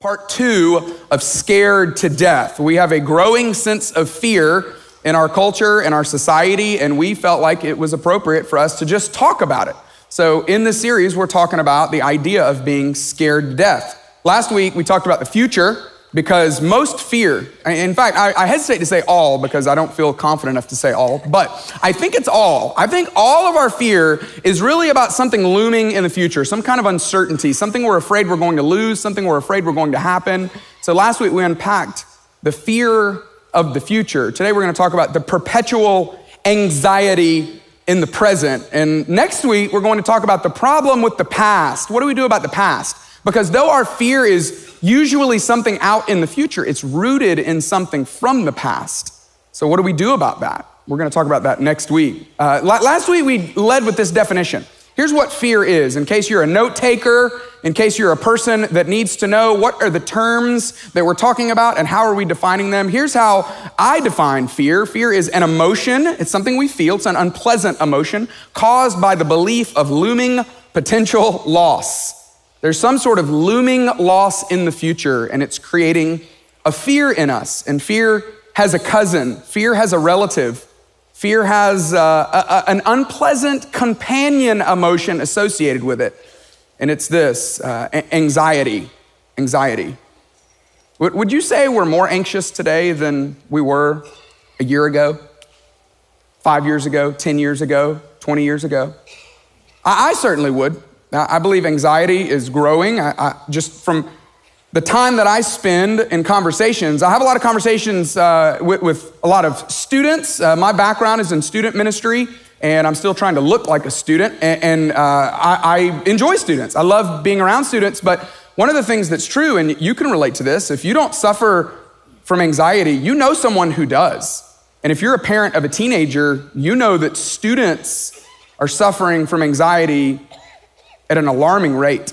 Part 2 of Scared to Death. We have a growing sense of fear in our culture, in our society, and we felt like it was appropriate for us to just talk about it. So in this series, we're talking about the idea of being scared to death. Last week, we talked about the future because most fear, in fact, I hesitate to say all because I don't feel confident enough to say all, but I think it's all. I think all of our fear is really about something looming in the future, some kind of uncertainty, something we're afraid we're going to lose, something we're afraid we're going to happen. So last week we unpacked the fear of the future. Today we're going to talk about the perpetual anxiety in the present. And next week we're going to talk about the problem with the past. What do we do about the past? Because though our fear is usually something out in the future, it's rooted in something from the past. So what do we do about that? We're going to talk about that next week. Last week we led with this definition. Here's what fear is, in case you're a note taker, in case you're a person that needs to know what are the terms that we're talking about and how are we defining them. Here's how I define fear. Fear is an emotion. It's something we feel. It's an unpleasant emotion caused by the belief of looming potential loss. There's some sort of looming loss in the future, and it's creating a fear in us. And fear has a cousin. Fear has a relative. Fear has an unpleasant companion emotion associated with it. And it's this, anxiety. Anxiety. Would you say we're more anxious today than we were a year ago, 5 years ago, 10 years ago, 20 years ago? I certainly would. I believe anxiety is growing. Just from the time that I spend in conversations, I have a lot of conversations with a lot of students. My background is in student ministry, and I'm still trying to look like a student, and I enjoy students. I love being around students, but one of the things that's true, and you can relate to this, if you don't suffer from anxiety, you know someone who does. And if you're a parent of a teenager, you know that students are suffering from anxiety at an alarming rate.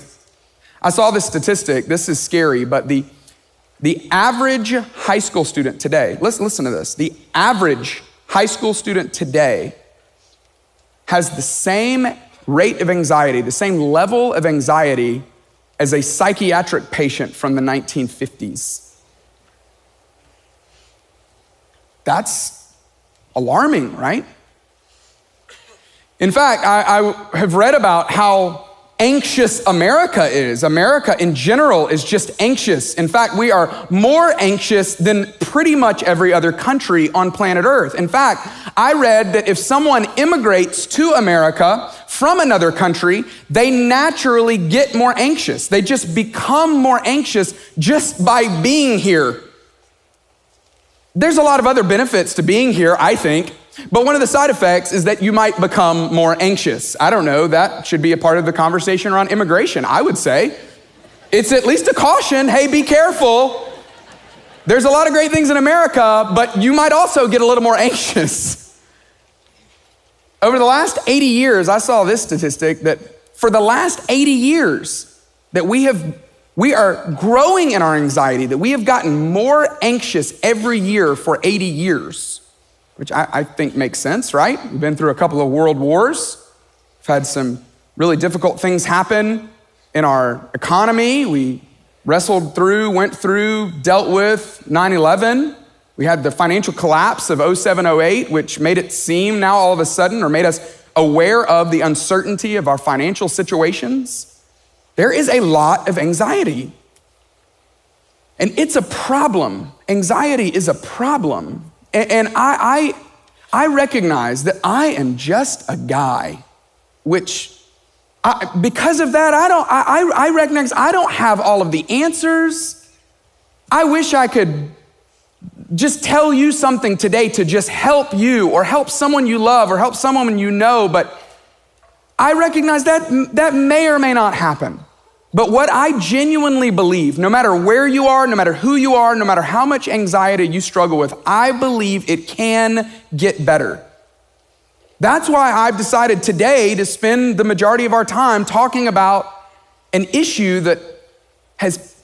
I saw this statistic. This is scary, but the average high school student today, listen to this. The average high school student today has the same rate of anxiety, the same level of anxiety as a psychiatric patient from the 1950s. That's alarming, right? In fact, I have read about how anxious America is. America in general is just anxious. In fact, we are more anxious than pretty much every other country on planet Earth. In fact, I read that if someone immigrates to America from another country, they naturally get more anxious. They just become more anxious just by being here. There's a lot of other benefits to being here, I think. But one of the side effects is that you might become more anxious. I don't know, that should be a part of the conversation around immigration, I would say. It's at least a caution, hey, be careful. There's a lot of great things in America, but you might also get a little more anxious. Over the last 80 years, I saw this statistic that for the last 80 years that we are growing in our anxiety, that we have gotten more anxious every year for 80 years. Which I think makes sense, right? We've been through a couple of world wars. We've had some really difficult things happen in our economy. We wrestled through, went through, dealt with 9/11. We had the financial collapse of 07-08, which made it seem now all of a sudden, or made us aware of the uncertainty of our financial situations. There is a lot of anxiety. And it's a problem. Anxiety is a problem. And I recognize that I am just a guy, which because of that, I recognize I don't have all of the answers. I wish I could just tell you something today to just help you or help someone you love or help someone you know, but I recognize that may or may not happen. But what I genuinely believe, no matter where you are, no matter who you are, no matter how much anxiety you struggle with, I believe it can get better. That's why I've decided today to spend the majority of our time talking about an issue that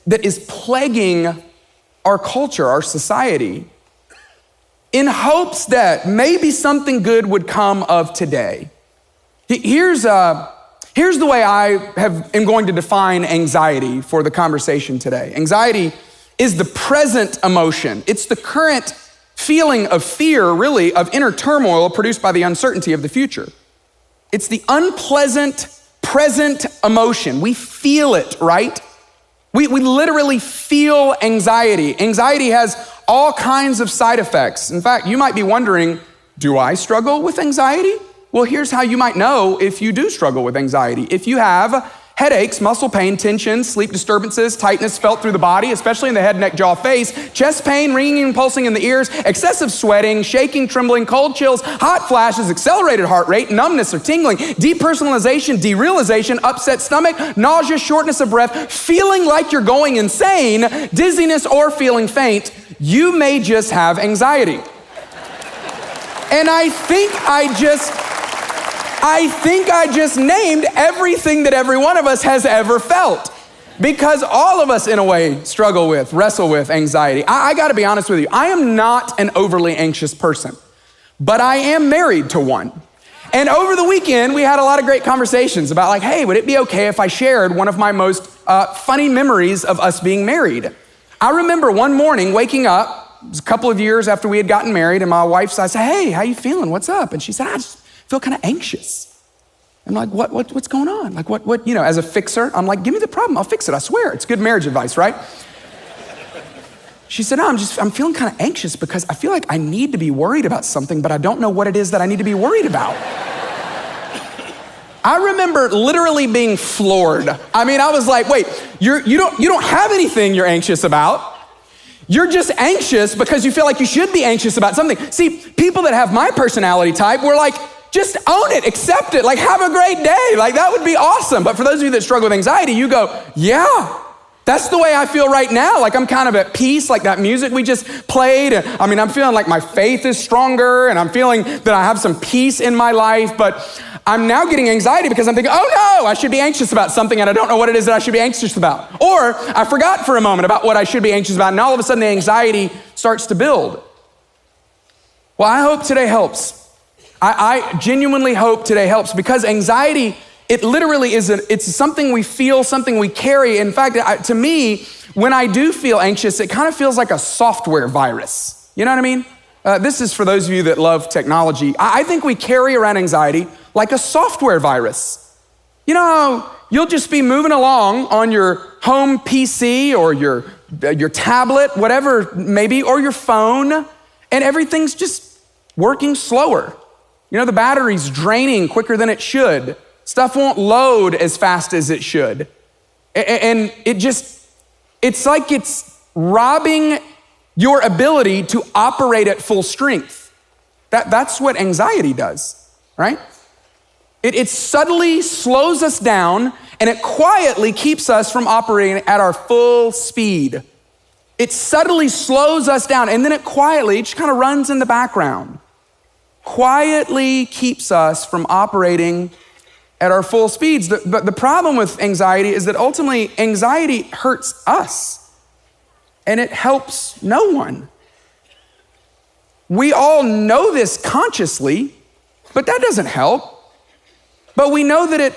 is plaguing our culture, our society, in hopes that maybe something good would come of today. Here's Here's the way I am going to define anxiety for the conversation today. Anxiety is the present emotion. It's the current feeling of fear, really, of inner turmoil produced by the uncertainty of the future. It's the unpleasant present emotion. We feel it, right? We literally feel anxiety. Anxiety has all kinds of side effects. In fact, you might be wondering, do I struggle with anxiety? Well, here's how you might know if you do struggle with anxiety. If you have headaches, muscle pain, tension, sleep disturbances, tightness felt through the body, especially in the head, neck, jaw, face, chest pain, ringing and pulsing in the ears, excessive sweating, shaking, trembling, cold chills, hot flashes, accelerated heart rate, numbness or tingling, depersonalization, derealization, upset stomach, nausea, shortness of breath, feeling like you're going insane, dizziness, or feeling faint, you may just have anxiety. And I think I just named everything that every one of us has ever felt, because all of us in a way wrestle with anxiety. I gotta be honest with you, I am not an overly anxious person, but I am married to one. And over the weekend, we had a lot of great conversations about like, hey, would it be okay if I shared one of my most funny memories of us being married? I remember one morning waking up, it was a couple of years after we had gotten married, and my wife said, hey, how you feeling? What's up? And she said, I just feel kind of anxious. I'm like, what's going on? Like what, as a fixer, I'm like, give me the problem, I'll fix it, I swear. It's good marriage advice, right? She said, no, I'm feeling kind of anxious because I feel like I need to be worried about something, but I don't know what it is that I need to be worried about. I remember literally being floored. I mean, I was like, wait, you don't have anything you're anxious about. You're just anxious because you feel like you should be anxious about something. See, people that have my personality type were like, just own it, accept it, like have a great day. Like that would be awesome. But for those of you that struggle with anxiety, you go, yeah, that's the way I feel right now. Like I'm kind of at peace, like that music we just played. And I'm feeling like my faith is stronger and I'm feeling that I have some peace in my life. But I'm now getting anxiety because I'm thinking, oh no, I should be anxious about something and I don't know what it is that I should be anxious about. Or I forgot for a moment about what I should be anxious about and all of a sudden the anxiety starts to build. Well, I hope today helps. I genuinely hope today helps, because anxiety, it literally it's something we feel, something we carry. In fact, to me, when I do feel anxious, it kind of feels like a software virus. You know what I mean? This is for those of you that love technology. I think we carry around anxiety like a software virus. You know, you'll just be moving along on your home PC or your tablet, whatever maybe, or your phone, and everything's just working slower. You know, the battery's draining quicker than it should. Stuff won't load as fast as it should. And it's like it's robbing your ability to operate at full strength. That's what anxiety does, right? It subtly slows us down and it quietly keeps us from operating at our full speed. It subtly slows us down and then it quietly just kind of runs in the background. Quietly keeps us from operating at our full speeds. But the problem with anxiety is that ultimately anxiety hurts us and it helps no one. We all know this consciously, but that doesn't help. But we know that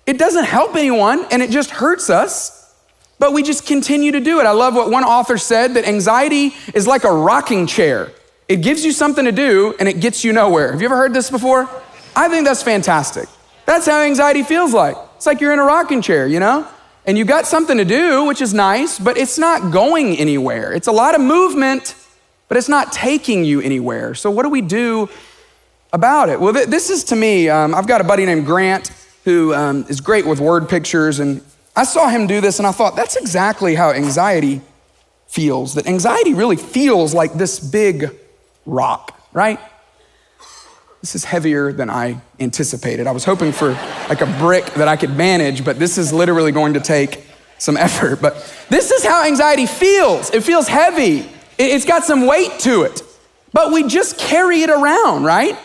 it doesn't help anyone and it just hurts us, but we just continue to do it. I love what one author said, that anxiety is like a rocking chair. It gives you something to do and it gets you nowhere. Have you ever heard this before? I think that's fantastic. That's how anxiety feels like. It's like you're in a rocking chair, and you got something to do, which is nice, but it's not going anywhere. It's a lot of movement, but it's not taking you anywhere. So what do we do about it? Well, this is to me, I've got a buddy named Grant who is great with word pictures, and I saw him do this and I thought, that's exactly how anxiety feels. That anxiety really feels like this big rock, right? This is heavier than I anticipated. I was hoping for like a brick that I could manage, but this is literally going to take some effort. But this is how anxiety feels. It feels heavy. It's got some weight to it, but we just carry it around, right?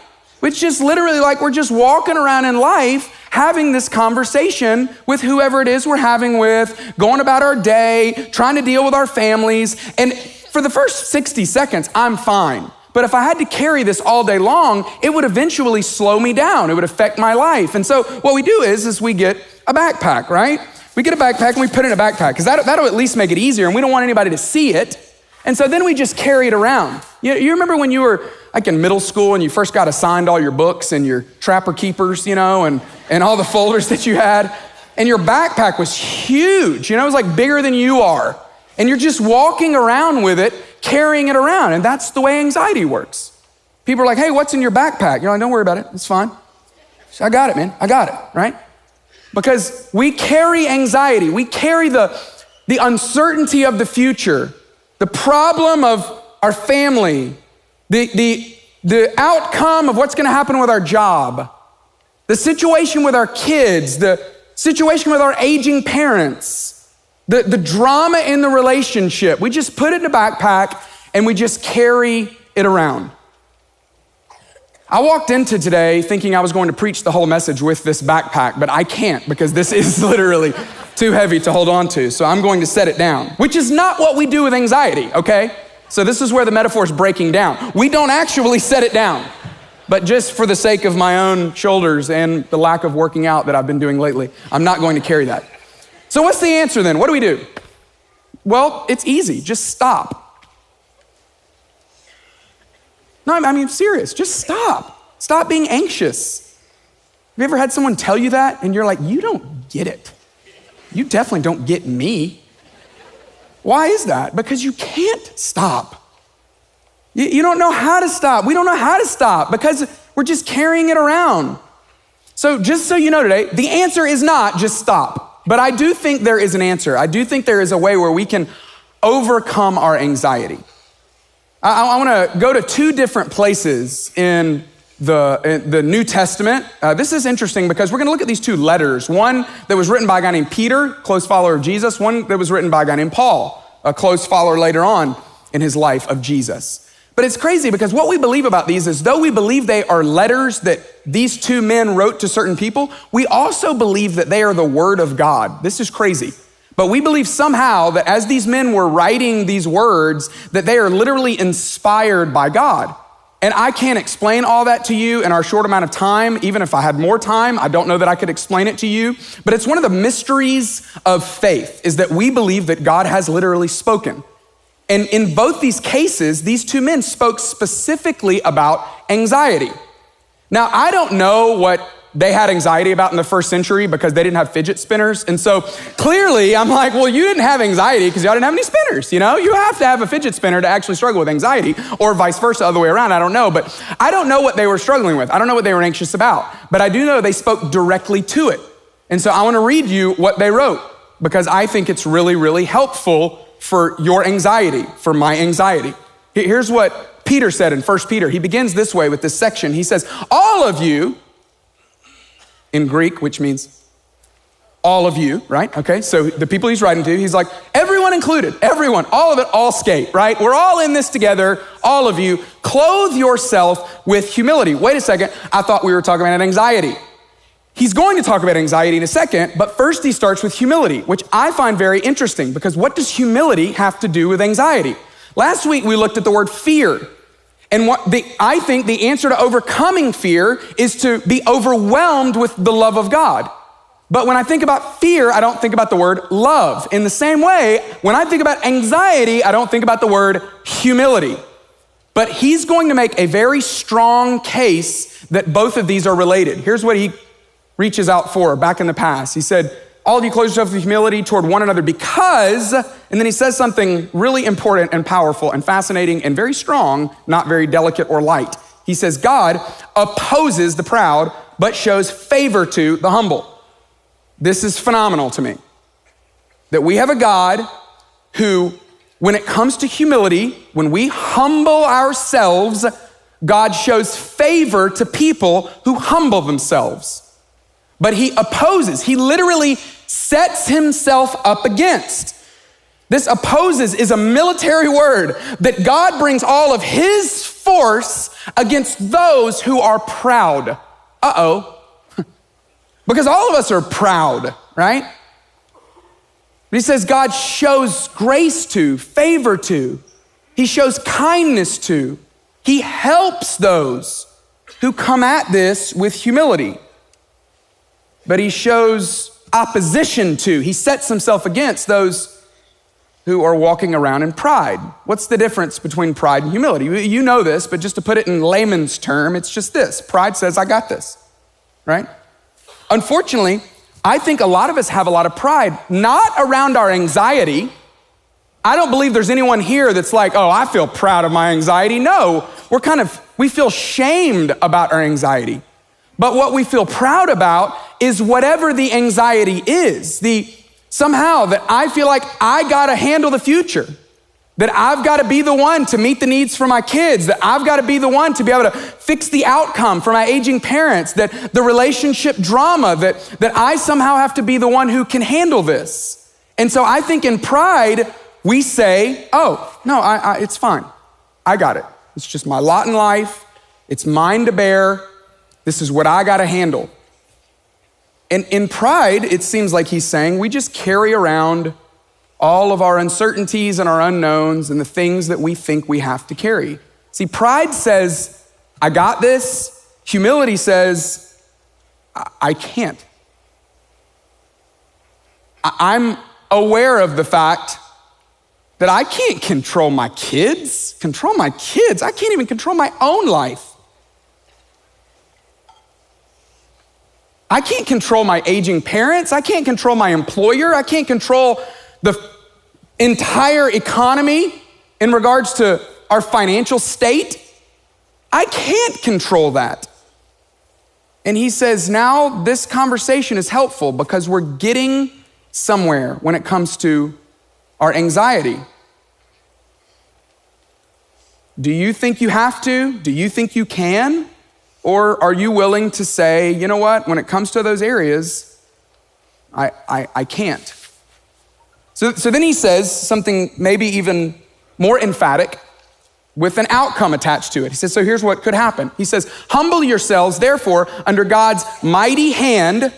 It's just literally like we're just walking around in life having this conversation with whoever it is we're having with, going about our day, trying to deal with our families. And for the first 60 seconds, I'm fine. But if I had to carry this all day long, it would eventually slow me down. It would affect my life. And so what we do is we get a backpack, right? We get a backpack and we put it in a backpack because that'll at least make it easier, and we don't want anybody to see it. And so then we just carry it around. You remember when you were like in middle school and you first got assigned all your books and your Trapper Keepers, and all the folders that you had, and your backpack was huge, it was like bigger than you are. And you're just walking around with it, carrying it around. And that's the way anxiety works. People are like, hey, what's in your backpack? You're like, don't worry about it, it's fine. I got it, man, I got it, right? Because we carry anxiety, we carry the uncertainty of the future, the problem of our family, the outcome of what's gonna happen with our job, the situation with our kids, the situation with our aging parents, the drama in the relationship. We just put it in a backpack and we just carry it around. I walked into today thinking I was going to preach the whole message with this backpack, but I can't because this is literally too heavy to hold on to. So I'm going to set it down, which is not what we do with anxiety, okay? So this is where the metaphor is breaking down. We don't actually set it down, but just for the sake of my own shoulders and the lack of working out that I've been doing lately, I'm not going to carry that. So what's the answer then? What do we do? Well, it's easy, just stop. No, I mean, serious, just stop. Stop being anxious. Have you ever had someone tell you that and you're like, you don't get it. You definitely don't get me. Why is that? Because you can't stop. You don't know how to stop. We don't know how to stop because we're just carrying it around. So just so you know today, the answer is not just stop. But I do think there is an answer. I do think there is a way where we can overcome our anxiety. I want to go to two different places in the New Testament. This is interesting because we're going to look at these two letters. One that was written by a guy named Peter, close follower of Jesus. One that was written by a guy named Paul, a close follower later on in his life of Jesus. But it's crazy because what we believe about these is though we believe they are letters that these two men wrote to certain people, we also believe that they are the word of God. This is crazy. But we believe somehow that as these men were writing these words, that they are literally inspired by God. And I can't explain all that to you in our short amount of time. Even if I had more time, I don't know that I could explain it to you. But it's one of the mysteries of faith is that we believe that God has literally spoken. And in both these cases, these two men spoke specifically about anxiety. Now, I don't know what they had anxiety about in the first century because they didn't have fidget spinners. And so clearly I'm like, well, you didn't have anxiety because y'all didn't have any spinners, You have to have a fidget spinner to actually struggle with anxiety or vice versa, other way around. I don't know, but I don't know what they were struggling with. I don't know what they were anxious about, but I do know they spoke directly to it. And so I want to read you what they wrote because I think it's really, really helpful for your anxiety, for my anxiety. Here's what Peter said in 1 Peter. He begins this way with this section. He says, all of you, in Greek, which means all of you, right? Okay, so the people he's writing to, he's like, everyone included, everyone, all of it, all skate, right? We're all in this together, all of you. Clothe yourself with humility. Wait a second, I thought we were talking about anxiety. He's going to talk about anxiety in a second, but first he starts with humility, which I find very interesting because what does humility have to do with anxiety? Last week we looked at the word fear, and I think the answer to overcoming fear is to be overwhelmed with the love of God. But when I think about fear, I don't think about the word love. In the same way, when I think about anxiety, I don't think about the word humility. But he's going to make a very strong case that both of these are related. Here's what he reaches out for back in the past. He said, all of you clothe yourselves with humility toward one another because, and then he says something really important and powerful and fascinating and very strong, not very delicate or light. He says, God opposes the proud, but shows favor to the humble. This is phenomenal to me. That we have a God who, when it comes to humility, when we humble ourselves, God shows favor to people who humble themselves. But he opposes, he literally sets himself up against. This opposes is a military word that God brings all of his force against those who are proud. Uh-oh. Because all of us are proud, right? But he says God shows grace to, favor to, he shows kindness to, He helps those who come at this with humility. But he shows opposition to, he sets himself against those who are walking around in pride. What's the difference between pride and humility? You know this, but just to put it in layman's term, it's just this. Pride says, I got this, right? Unfortunately, I think a lot of us have a lot of pride, not around our anxiety. I don't believe there's anyone here that's like, oh, I feel proud of my anxiety. No, we feel shamed about our anxiety. But what we feel proud about is whatever the anxiety is, somehow that I feel like I gotta handle the future, that I've gotta be the one to meet the needs for my kids, that I've gotta be the one to be able to fix the outcome for my aging parents, that the relationship drama, that I somehow have to be the one who can handle this. And so I think in pride, we say, oh, no, it's fine. I got it. It's just my lot in life. It's mine to bear. This is what I gotta handle. And in pride, it seems like he's saying, we just carry around all of our uncertainties and our unknowns and the things that we think we have to carry. See, pride says, I got this. Humility says, I can't. I'm aware of the fact that I can't control my kids. I can't even control my own life. I can't control my aging parents. I can't control my employer. I can't control the entire economy in regards to our financial state. I can't control that. And he says, now this conversation is helpful because we're getting somewhere when it comes to our anxiety. Do you think you have to? Do you think you can? Or are you willing to say, you know what, when it comes to those areas, I can't. So then he says something maybe even more emphatic with an outcome attached to it. He says, so here's what could happen. He says, humble yourselves, therefore, under God's mighty hand.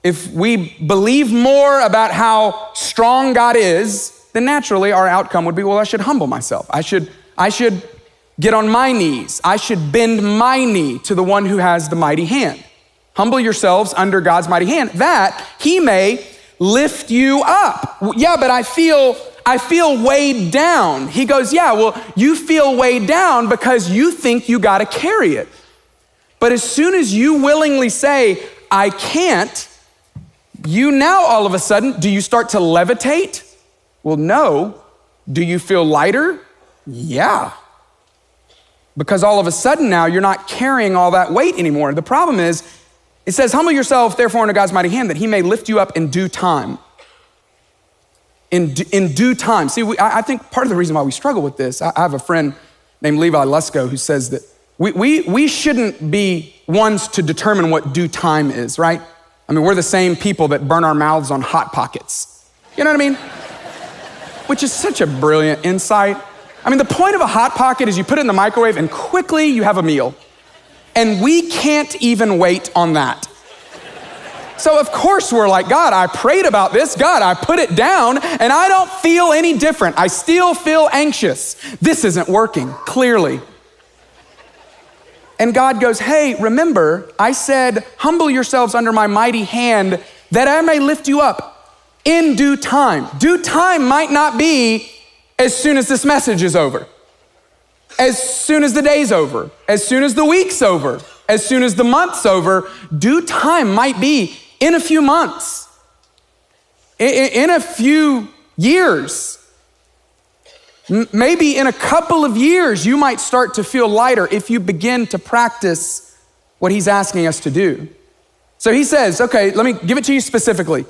If we believe more about how strong God is, then naturally our outcome would be, well, I should humble myself. I should get on my knees. I should bend my knee to the one who has the mighty hand. Humble yourselves under God's mighty hand, that he may lift you up. Yeah, but I feel weighed down. He goes, yeah, well, you feel weighed down because you think you gotta carry it. But as soon as you willingly say, I can't, you now all of a sudden, do you start to levitate? Well, no. Do you feel lighter? Yeah. Because all of a sudden now you're not carrying all that weight anymore. The problem is, it says, humble yourself, therefore, under God's mighty hand, that he may lift you up in due time. In due time. See, I think part of the reason why we struggle with this, I have a friend named Levi Lusko who says that we shouldn't be ones to determine what due time is, right? I mean, we're the same people that burn our mouths on Hot Pockets. You know what I mean? Which is such a brilliant insight. I mean, the point of a Hot Pocket is you put it in the microwave and quickly you have a meal. And we can't even wait on that. So of course we're like, God, I prayed about this. God, I put it down and I don't feel any different. I still feel anxious. This isn't working, clearly. And God goes, hey, remember, I said, humble yourselves under my mighty hand that I may lift you up in due time. Due time might not be as soon as this message is over, as soon as the day's over, as soon as the week's over, as soon as the month's over. Due time might be in a few months, in a few years, maybe in a couple of years, you might start to feel lighter if you begin to practice what he's asking us to do. So he says, okay, let me give it to you specifically.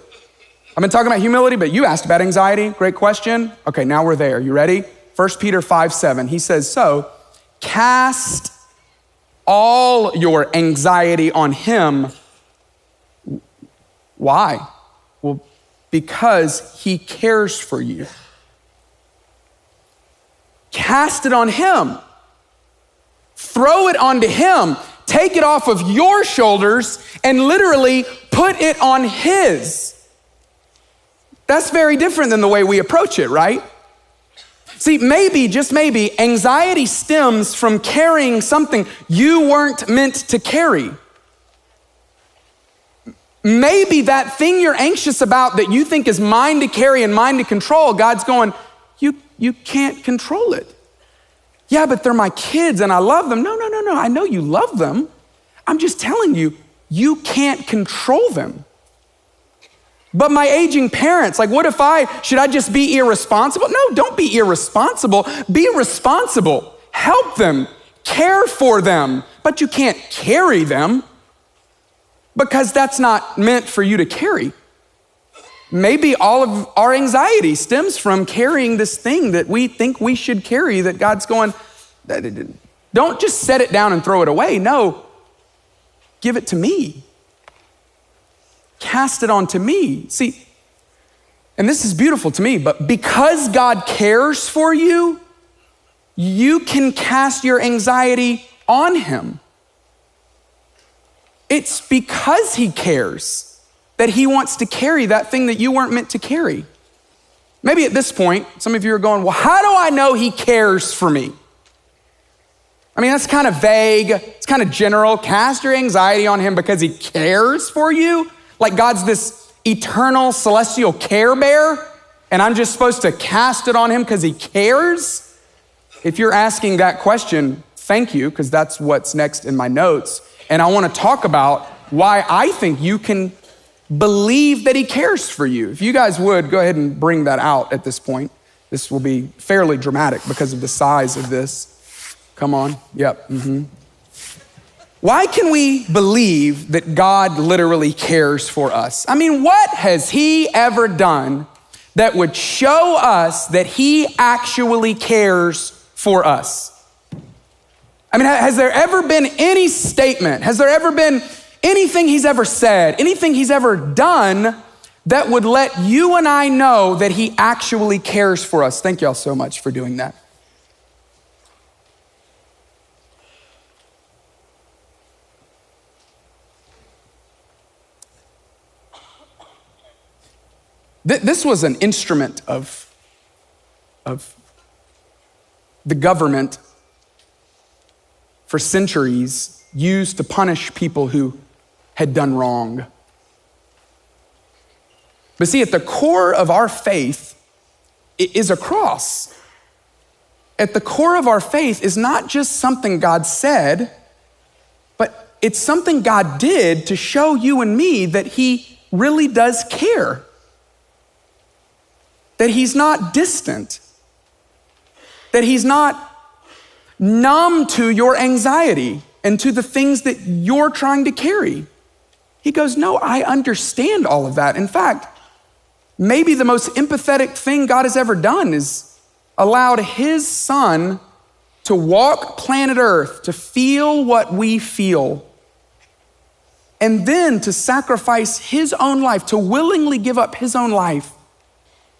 I've been talking about humility, but you asked about anxiety. Great question. Okay, now we're there. You ready? 1 Peter 5:7. He says, so cast all your anxiety on him. Why? Well, because he cares for you. Cast it on him. Throw it onto him. Take it off of your shoulders and literally put it on his. That's very different than the way we approach it, right? See, maybe, just maybe, anxiety stems from carrying something you weren't meant to carry. Maybe that thing you're anxious about that you think is mine to carry and mine to control, God's going, you can't control it. Yeah, but they're my kids and I love them. No. I know you love them. I'm just telling you, you can't control them. But my aging parents, like should I just be irresponsible? No, don't be irresponsible. Be responsible. Help them. Care for them. But you can't carry them because that's not meant for you to carry. Maybe all of our anxiety stems from carrying this thing that we think we should carry that God's going, don't just set it down and throw it away. No, give it to me. Cast it onto me. See, and this is beautiful to me, but because God cares for you, you can cast your anxiety on him. It's because he cares that he wants to carry that thing that you weren't meant to carry. Maybe at this point, some of you are going, well, how do I know he cares for me? I mean, that's kind of vague. It's kind of general. Cast your anxiety on him because he cares for you. Like God's this eternal celestial care bear, and I'm just supposed to cast it on him because he cares? If you're asking that question, thank you, because that's what's next in my notes. And I want to talk about why I think you can believe that he cares for you. If you guys would, go ahead and bring that out at this point. This will be fairly dramatic because of the size of this. Come on, yep. Why can we believe that God literally cares for us? I mean, what has he ever done that would show us that he actually cares for us? I mean, has there ever been any statement? Has there ever been anything he's ever said, anything he's ever done that would let you and I know that he actually cares for us? Thank y'all so much for doing that. This was an instrument of the government for centuries, used to punish people who had done wrong. But see, at the core of our faith is a cross. At the core of our faith is not just something God said, but it's something God did to show you and me that he really does care. That he's not distant, that he's not numb to your anxiety and to the things that you're trying to carry. He goes, no, I understand all of that. In fact, maybe the most empathetic thing God has ever done is allowed his son to walk planet Earth, to feel what we feel, and then to sacrifice his own life, to willingly give up his own life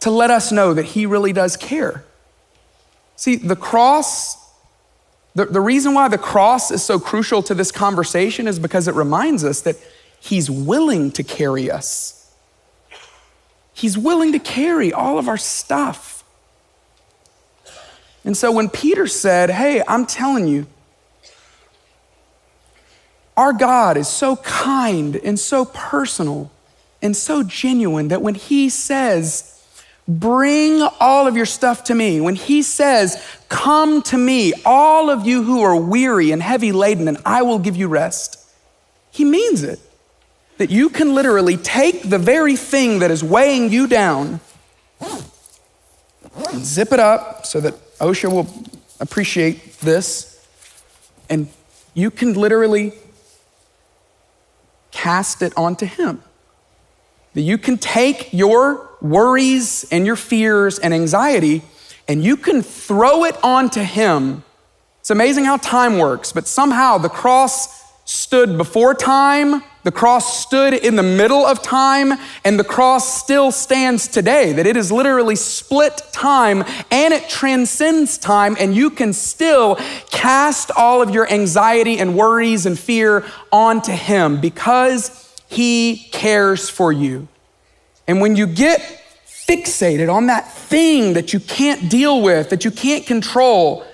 to let us know that he really does care. See, the cross, the reason why the cross is so crucial to this conversation is because it reminds us that he's willing to carry us. He's willing to carry all of our stuff. And so when Peter said, hey, I'm telling you, our God is so kind and so personal and so genuine that when he says, bring all of your stuff to me, when he says, come to me, all of you who are weary and heavy laden, and I will give you rest, he means it. That you can literally take the very thing that is weighing you down and zip it up so that OSHA will appreciate this, and you can literally cast it onto him. That you can take your worries and your fears and anxiety and you can throw it onto him. It's amazing how time works, but somehow the cross stood before time, the cross stood in the middle of time, and the cross still stands today. That it is literally split time and it transcends time, and you can still cast all of your anxiety and worries and fear onto him because he cares for you. And when you get fixated on that thing that you can't deal with, that you can't control,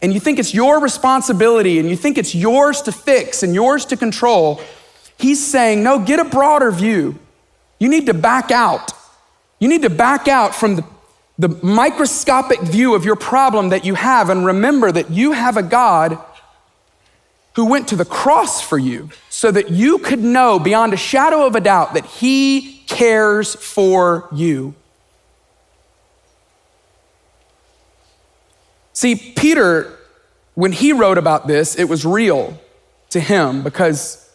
and you think it's your responsibility and you think it's yours to fix and yours to control, he's saying, no, get a broader view. You need to back out. You need to back out from the microscopic view of your problem that you have and remember that you have a God who went to the cross for you so that you could know beyond a shadow of a doubt that he cares for you. See, Peter, when he wrote about this, it was real to him because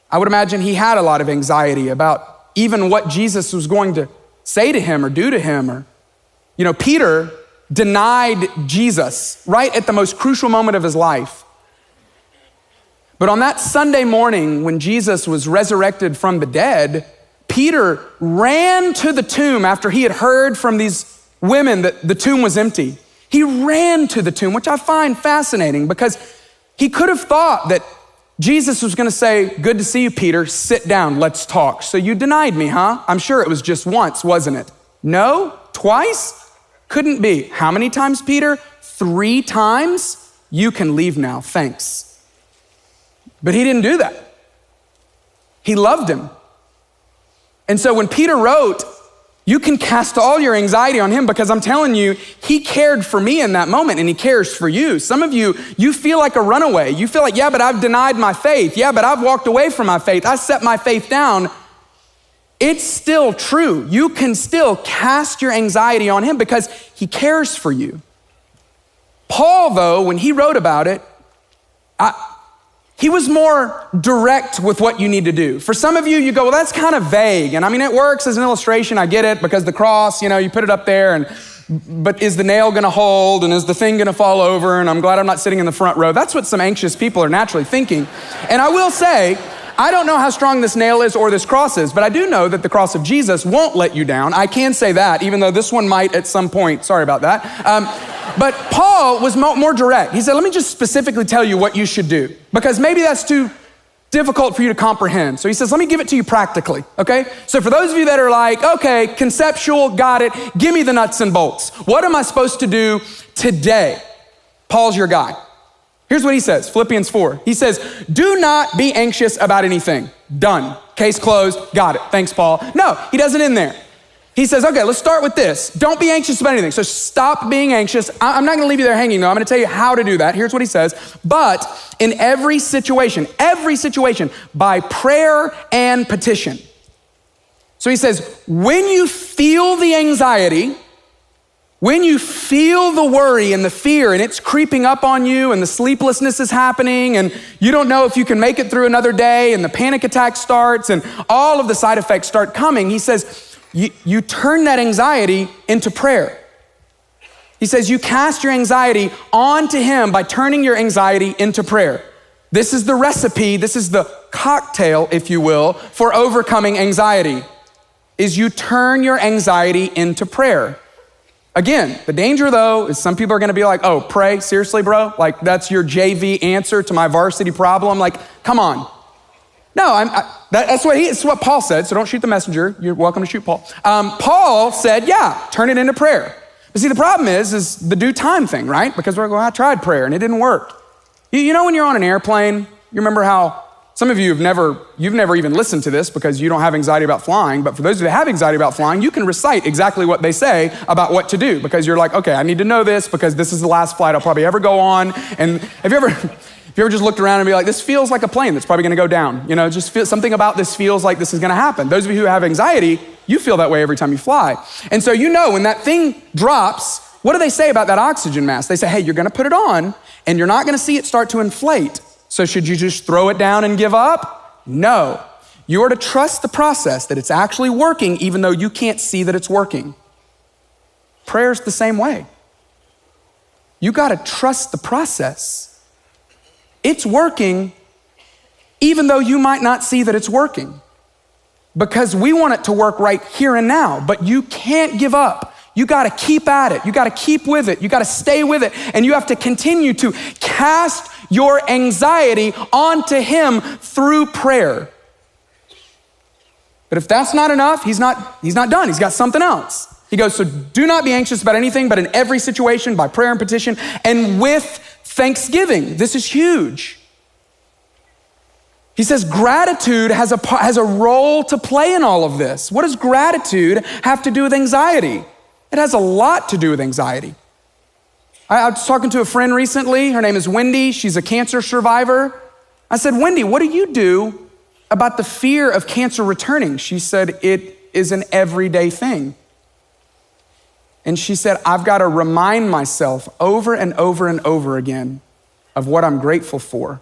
I would imagine he had a lot of anxiety about even what Jesus was going to say to him or do to him. Or, Peter denied Jesus right at the most crucial moment of his life. But on that Sunday morning when Jesus was resurrected from the dead, Peter ran to the tomb after he had heard from these women that the tomb was empty. He ran to the tomb, which I find fascinating because he could have thought that Jesus was gonna say, good to see you, Peter, sit down, let's talk. So you denied me, huh? I'm sure it was just once, wasn't it? No? Twice? Couldn't be. How many times, Peter? 3 times? You can leave now, thanks. But he didn't do that. He loved him. And so when Peter wrote, you can cast all your anxiety on him because I'm telling you, he cared for me in that moment and he cares for you. Some of you, you feel like a runaway. You feel like, yeah, but I've denied my faith. Yeah, but I've walked away from my faith. I set my faith down. It's still true. You can still cast your anxiety on him because he cares for you. Paul, though, when he wrote about it, he was more direct with what you need to do. For some of you, you go, well, that's kind of vague. And I mean, it works as an illustration. I get it because the cross, you put it up there but is the nail gonna hold and is the thing gonna fall over? And I'm glad I'm not sitting in the front row. That's what some anxious people are naturally thinking. And I will say, I don't know how strong this nail is or this cross is, but I do know that the cross of Jesus won't let you down. I can say that, even though this one might at some point. Sorry about that. But Paul was more direct. He said, let me just specifically tell you what you should do, because maybe that's too difficult for you to comprehend. So he says, let me give it to you practically, okay? So for those of you that are like, okay, conceptual, got it, give me the nuts and bolts. What am I supposed to do today? Paul's your guy. Here's what he says, Philippians 4. He says, do not be anxious about anything. Done. Case closed. Got it. Thanks, Paul. No, he doesn't end there. He says, okay, let's start with this. Don't be anxious about anything. So stop being anxious. I'm not gonna leave you there hanging though. I'm gonna tell you how to do that. Here's what he says. But in every situation, by prayer and petition. So he says, when you feel the anxiety, when you feel the worry and the fear and it's creeping up on you and the sleeplessness is happening and you don't know if you can make it through another day and the panic attack starts and all of the side effects start coming, he says, you turn that anxiety into prayer. He says, you cast your anxiety onto him by turning your anxiety into prayer. This is the recipe, this is the cocktail, if you will, for overcoming anxiety, is you turn your anxiety into prayer. Again, the danger though is some people are gonna be like, oh, pray, seriously, bro? Like that's your JV answer to my varsity problem? Like, come on. No, that's what Paul said, so don't shoot the messenger. You're welcome to shoot Paul. Paul said, yeah, turn it into prayer. But see, the problem is the due time thing, right? Because we're going, I tried prayer and it didn't work. You know when you're on an airplane, you remember how some of you you've never even listened to this because you don't have anxiety about flying, but for those of you that have anxiety about flying, you can recite exactly what they say about what to do because you're like, okay, I need to know this because this is the last flight I'll probably ever go on. And have you ever just looked around and be like, this feels like a plane that's probably gonna go down. Something about this feels like this is gonna happen. Those of you who have anxiety, you feel that way every time you fly. And so when that thing drops, what do they say about that oxygen mask? They say, hey, you're gonna put it on and you're not gonna see it start to inflate. So should you just throw it down and give up? No. You are to trust the process that it's actually working even though you can't see that it's working. Prayer's the same way. You gotta trust the process. It's working even though you might not see that it's working because we want it to work right here and now, but you can't give up. You gotta keep at it. You gotta keep with it. You gotta stay with it. And you have to continue to cast your anxiety onto him through prayer. But if that's not enough, he's not done. He's got something else. He goes, so do not be anxious about anything, but in every situation, by prayer and petition, and with thanksgiving. This is huge. He says gratitude has a role to play in all of this. What does gratitude have to do with anxiety? It has a lot to do with anxiety. I was talking to a friend recently. Her name is Wendy. She's a cancer survivor. I said, Wendy, what do you do about the fear of cancer returning? She said, it is an everyday thing. And she said, I've got to remind myself over and over and over again of what I'm grateful for,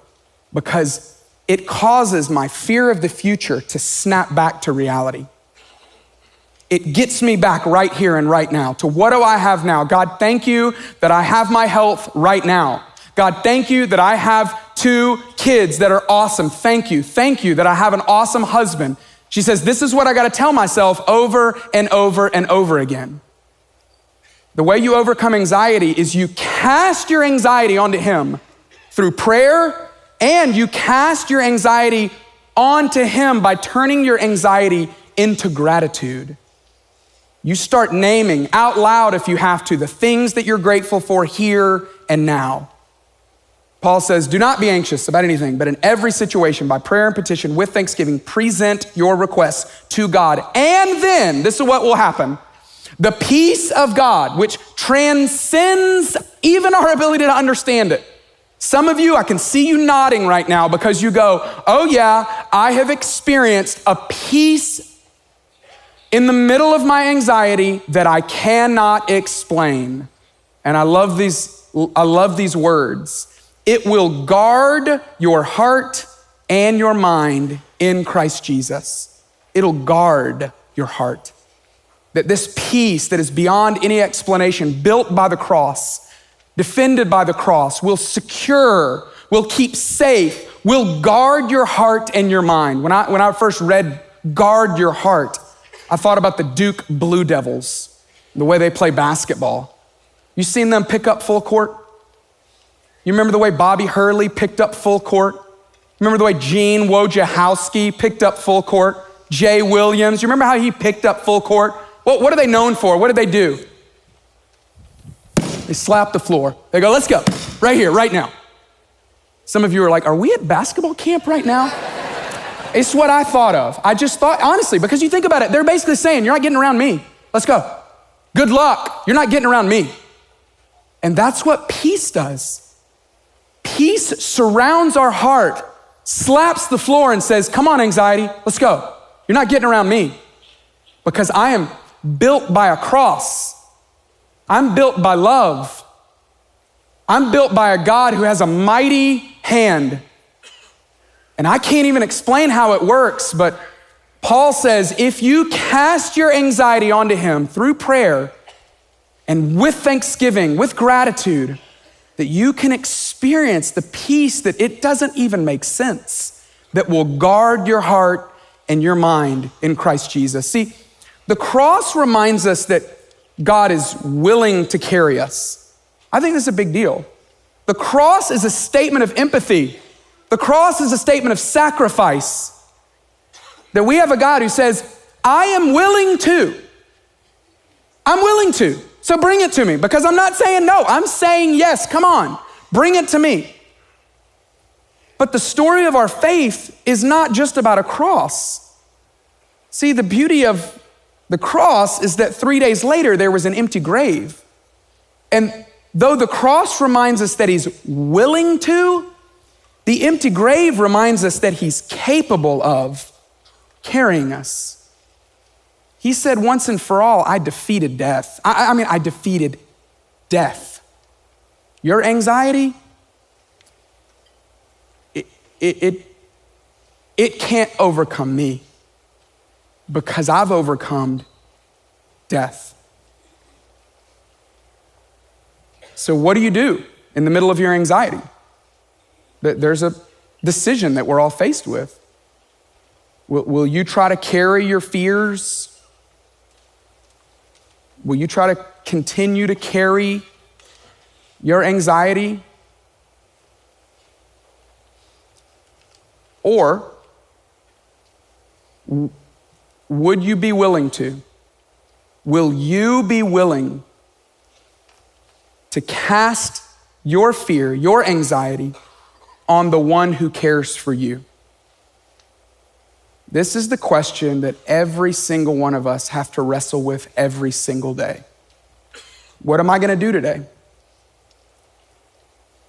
because it causes my fear of the future to snap back to reality. It gets me back right here and right now to what do I have now? God, thank you that I have my health right now. God, thank you that I have 2 kids that are awesome. Thank you that I have an awesome husband. She says, this is what I got to tell myself over and over and over again. The way you overcome anxiety is you cast your anxiety onto him through prayer, and you cast your anxiety onto him by turning your anxiety into gratitude. You start naming out loud, if you have to, the things that you're grateful for here and now. Paul says, do not be anxious about anything, but in every situation, by prayer and petition, with thanksgiving, present your requests to God. And then, this is what will happen. The peace of God, which transcends even our ability to understand it. Some of you, I can see you nodding right now because you go, oh yeah, I have experienced a peace in the middle of my anxiety that I cannot explain. And I love these words. It will guard your heart and your mind in Christ Jesus. It'll guard your heart. That this peace that is beyond any explanation, built by the cross, defended by the cross, will secure, will keep safe, will guard your heart and your mind. When I first read guard your heart, I thought about the Duke Blue Devils, the way they play basketball. You seen them pick up full court? You remember the way Bobby Hurley picked up full court? Remember the way Gene Wojciechowski picked up full court? Jay Williams, you remember how he picked up full court? What are they known for? What did they do? They slap the floor. They go, let's go, right here, right now. Some of you are like, are we at basketball camp right now? It's what I thought of. I just thought, honestly, because you think about it, they're basically saying, you're not getting around me. Let's go. Good luck. You're not getting around me. And that's what peace does. Peace surrounds our heart, slaps the floor and says, come on, anxiety, let's go. You're not getting around me because I am built by a cross. I'm built by love. I'm built by a God who has a mighty hand. And I can't even explain how it works, but Paul says, if you cast your anxiety onto him through prayer and with thanksgiving, with gratitude, that you can experience the peace that it doesn't even make sense, that will guard your heart and your mind in Christ Jesus. See, the cross reminds us that God is willing to carry us. I think this is a big deal. The cross is a statement of empathy. The cross is a statement of sacrifice. That we have a God who says, I am willing to. I'm willing to. So bring it to me, because I'm not saying no. I'm saying yes, come on, bring it to me. But the story of our faith is not just about a cross. See, the beauty of the cross is that 3 days later, there was an empty grave. And though the cross reminds us that he's willing to, the empty grave reminds us that he's capable of carrying us. He said once and for all, I defeated death. I defeated death. Your anxiety, it can't overcome me because I've overcome death. So what do you do in the middle of your anxiety? There's a decision that we're all faced with. Will you try to carry your fears? Will you try to continue to carry your anxiety? Or would you be willing to will you be willing to cast your fear, your anxiety on the one who cares for you? This is the question that every single one of us have to wrestle with every single day. What am I going to do today?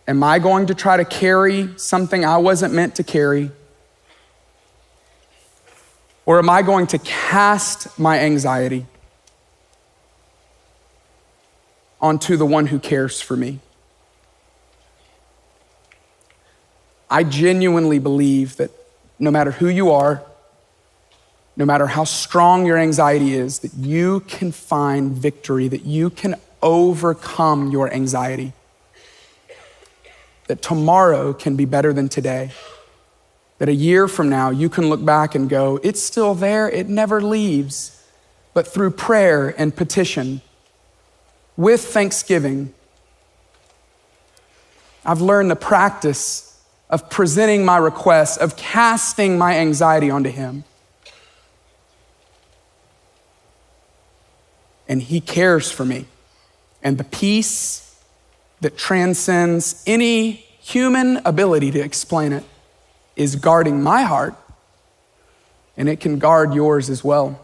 Am I going to try to carry something I wasn't meant to carry? Or am I going to cast my anxiety onto the one who cares for me? I genuinely believe that no matter who you are, no matter how strong your anxiety is, that you can find victory, that you can overcome your anxiety, that tomorrow can be better than today, that a year from now you can look back and go, it's still there, it never leaves, but through prayer and petition, with thanksgiving, I've learned the practice of presenting my requests, of casting my anxiety onto him. And he cares for me. And the peace that transcends any human ability to explain it is guarding my heart, and it can guard yours as well.